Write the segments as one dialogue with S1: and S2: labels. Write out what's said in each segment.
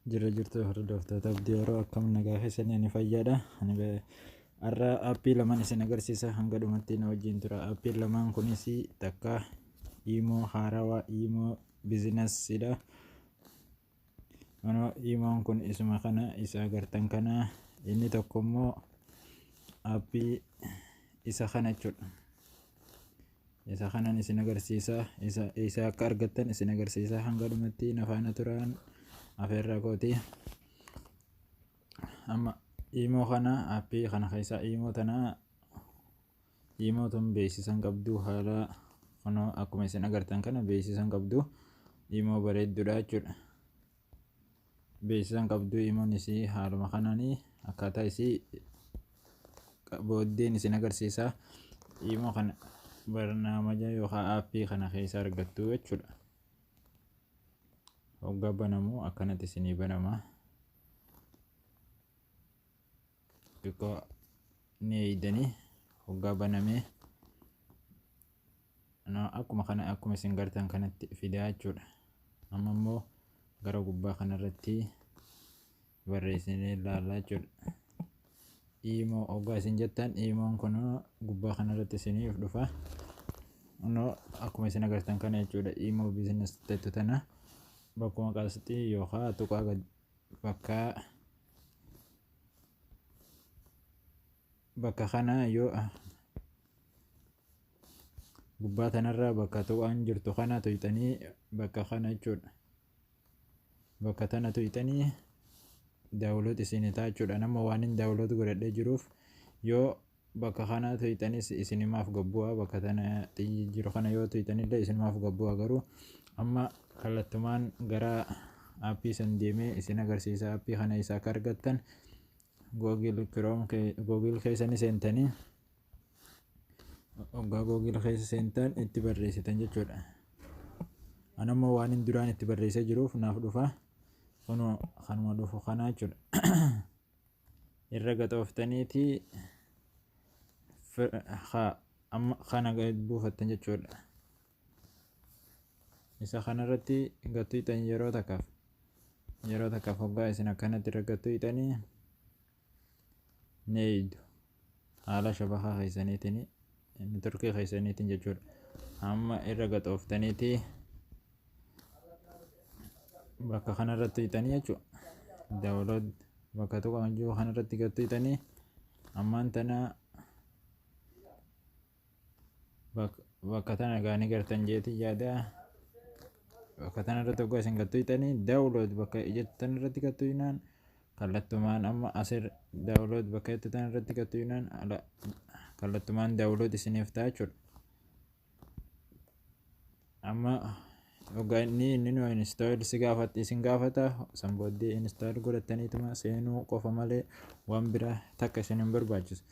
S1: Jira jirtu hordoftoota abdii yeroo akkam nagaa keessanii ni fayyada. Har'a aappii lamaan isin agarsiisa hanga dhumatti na wajjin tura. Aappiin lamaan kunis takka Imo haarawaa Imo biizinasiidha. Imoon kun isuma kana isa agartan kana, inni tokko immoo aappii isa kana jechuudha. Isa kanan isin agarsiisa, isa akka argattan isin agarsiisa hanga dhumatti na faana turan afeerraa kooti. Amma Imo kana aappii kana keessa Imo tana Imo tun beeksisan qabdu haala kunoo akkuma isin agartan kana beeksisan qabdu. Imo bareedduudha jechuudha. Beeksisan qabdu Imoon isii haaluma kananii akkaataa isii booddeen isin agarsiisa. Imo kana barnaamija yookaan aappii kana keessa argattu jechuudha. Hoggaa banamu akkanatti isinii banama. Xiqqoo ni eeydanii hoggaa banamee akkuma kana akkuma isin gartan kanatti fidaa jechuudha. Amma immoo gara gubbaa kanarratti barreessinee ilaallaa jechuudha. Imo hoggaa isin jettan Imoon kun gubbaa kanarratti isiniif dhufa. Akkuma isin agartan kana jechuudha. Imo biizinas jettu tana bakkuma qasxii yookaan tuqaa bakka kana yoo gubbaa tanarra bakka tuqaan jirtu kana tuyxanii bakka kana jechuudha. Bakka tana tuyxanii daawuloot isinii ta'a jechuudha. Nama waan hin daawuloot godhadhee jiruuf yoo bakka kana tuyxanis isinimaaf gabbu'a. Bakka tana jiru kana yoo tuyxanillee isinimaaf gabbu'a. Garuu amma kallattumaan gara aappii san deemee isin agarsiisa. Aappii kana isa akka argattan Google keessa ni seentanii hoggaa Google keessa seentan itti barreessitan jechuudha. Anammoo waan hin duraan itti barreessee jiruuf naaf dhufa. Kunoo kanuma dhufu kana jechuudha. Irra gaxooftaniiti amma kana buufattan jechuudha. Isa kanarratti gattuutan yeroo takkaaf hoggaa isin akkanatti irra gattuutanii ni eeydu. Haala shabakaa keessaniitiin neetworkii keessaniitiin jechuudha. Amma irra gaxooftaniiti bakka kanarratti tuyxanii jechuudha. Daawuloot bakka tuqaan jiru kanarratti gattuutanii ammaan tana bakka tana gaanii gartan jeetii yaada. Bakka tanarratti hoggaa isin gattuutanii daawuloot bakka ijattan irratti gattuunaan kallattumaan amma asir daawuloot bakka ijattan irratti gattuunaan kallattumaan daawuloot isiniif ta'a jechuudha. Amma hoggaa inni nuu install isin gaafata. San booddee install godhattaniituma seenuu qofa malee waan biraa takka isin hin barbaachisu.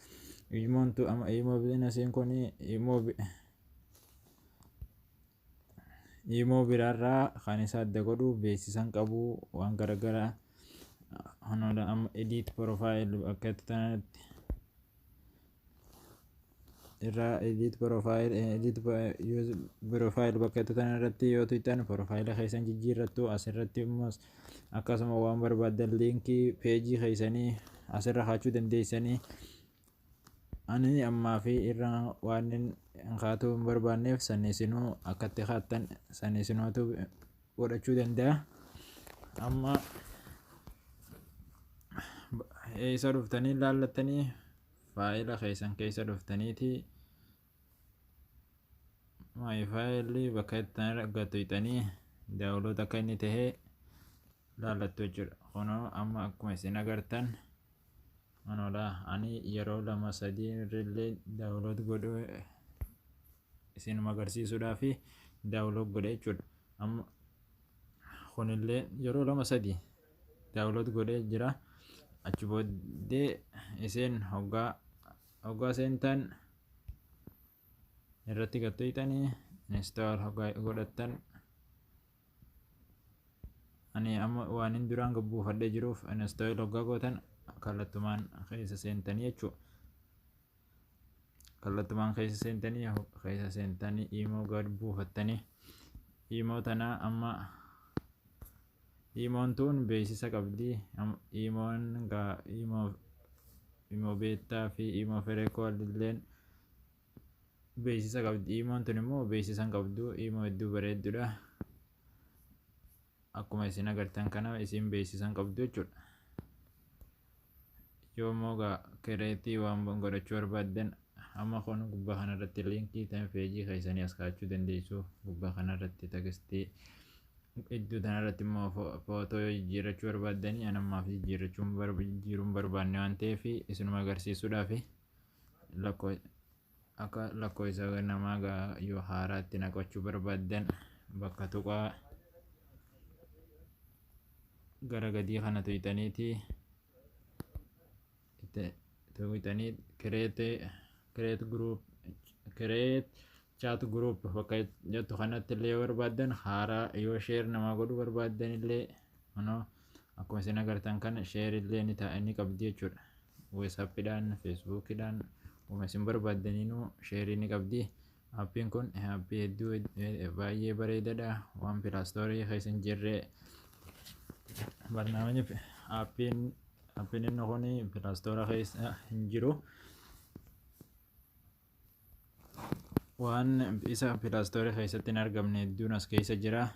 S1: Imoontu amma Imo biizinasiin kun Imo biraarraa kan isa adda godhu beeksisan qabu waan garaagaraa. Amma edit profile bakka tanatti irraa edit profile bakka tanarratti yoo tuytan profile keessan jijjiirrattu. Asirratti immoo akkasuma waan barbaadan liinkii peejii keessanii asirra kaachuu dandeessanii. Ani ammaa fi irra waan hin kaa'uu hin barbaanneef sanniisinuu akkatti kaattan sanniisinuutu godhachuu danda'a. Amma isa dhuftanii ilaallattanii faayila keessan keessa dhuftaniiti faayilii bakka itti gattuutanii daawuloot akka inni tahee ilaallattu jechuudha. Kunoo amma akkuma isin agartan ani yeroo 2-3 irrillee daawuloot godhuu isinuma agarsiisuudhaaf daawuloot godhe jechuudha. Amma kunillee yeroo 2-3 daawuloot godhee jira. Achi booddee isin hoggaa seentan irratti gattuutanii install hoggaa godhattan. Ani amma waan hin duraan gabbuufadhee jiruuf install hoggaa gootan kallattumaan keessa seentanii jechuudha. Kallattumaan keessa seentanii Imo gad buufattanii Imo tana amma Imoon tun beeksisa qabdi. Imoon Imoo beektaa fi Imoo Fereekool illeen beeksisa qabdi. Imoon tun immoo beeksisa hin qabdu. Imoo hedduu bareeddudha. Akkuma isin agartan kana isin beeksisa hin qabdu jechuudha. Yoommoo kireetii waan godhachuu barbaaddan amma kun gubbaa kanarratti liinkii ta'e peejii keessanii as kaa'achuu dandeessu. Gubbaa kanarratti tekstii iddoo kanarratti immoo footoo jijjiirrachuu barbaaddanii anammaaf jijjiiruun barbaanne waan ta'eef isinuma agarsiisuudhaaf akka lakkoofsa namaa yoo haaraatti naqachuu barbaaddan bakka tuqaa gara gadii kana tuqxaniiti create chat group bakka jettu kanatti illee yoo barbaaddan haaraa yoo share namaa godhuu barbaaddan illee akkuma isin agartan kana share illee ni qabdi jechuudha. WhatsAppidhaan, Facebookidhaan akkuma isin barbaaddaniinuu share ni qabdi. Aappiin kun aappii hedduu baay'ee bareedaadha. Waan pilaastoorii keessa hin jirre barnaamijni aappiin inni kun pilaastoora keessa hin jiru. Waan isa pilaastoorii keessatti hin argamne hedduun as keessa jira.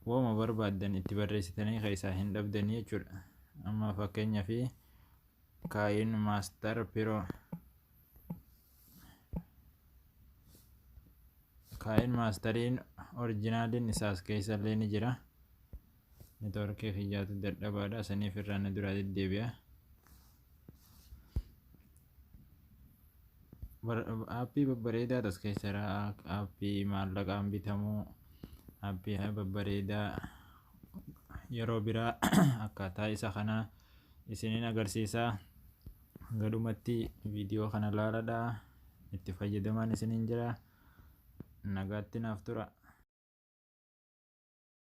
S1: Wooma barbaaddan itti barreessitanii keessaa hin dhabdanii jechuudha. Amma fakkeenyaaf kaayin maastar piroo kaayin maastariin orijinaaliin isaas keessa illee ni jira. Neetwoorkii kiyyaatu dadhabaadha. Saniif irraa na duraa deddeebi'a. Aappii babbareedaa as keessa jira. Aappii maallaqaan bitamuu, aappii babbareedaa yeroo biraa akkaataa isa kana isiniin agarsiisaa. Gadhumatti viidiyoo kana ilaaladhaa. Itti fayyadamaan isiniin jira. Nagaatti naaf tura.